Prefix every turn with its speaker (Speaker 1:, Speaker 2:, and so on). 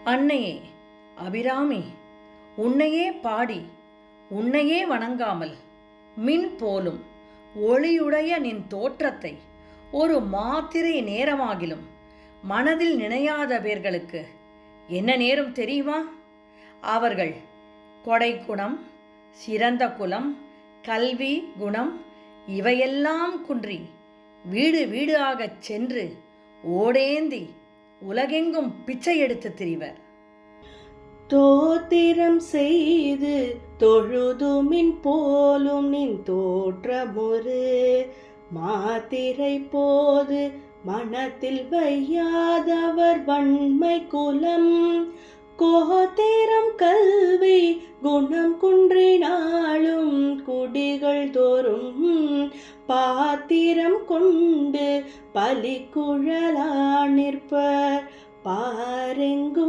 Speaker 1: அன்னையே அபிராமி, உன்னையே பாடி உன்னையே வணங்காமல் மின் போலும் ஒளியுடைய நின் தோற்றத்தை ஒரு மாத்திரை நேரமாகிலும் மனதில் நினையாத பேர்களுக்கு என்ன நேரும் தெரியுமா? அவர்கள் கொடை குணம், சிறந்த குலம், கல்வி குணம் இவையெல்லாம் குன்றி வீடு வீடாகச் சென்று ஓடேந்தி உலகெங்கும் பிச்சை எடுத்து திரிவர்.
Speaker 2: தோத்திரம் செய்து தொழுதுமின் போலும் நின் தோற்றமுறு மாத்திரை போது மனத்தில் வையாதவர் வன்மை குலம் கோத்திரம் கல்வி குணம் குன்றினாலும் குடிகள் தோறும் பாத்திரம் கொண்டு பலி குழலா நிற்பர் பாரெங்கூ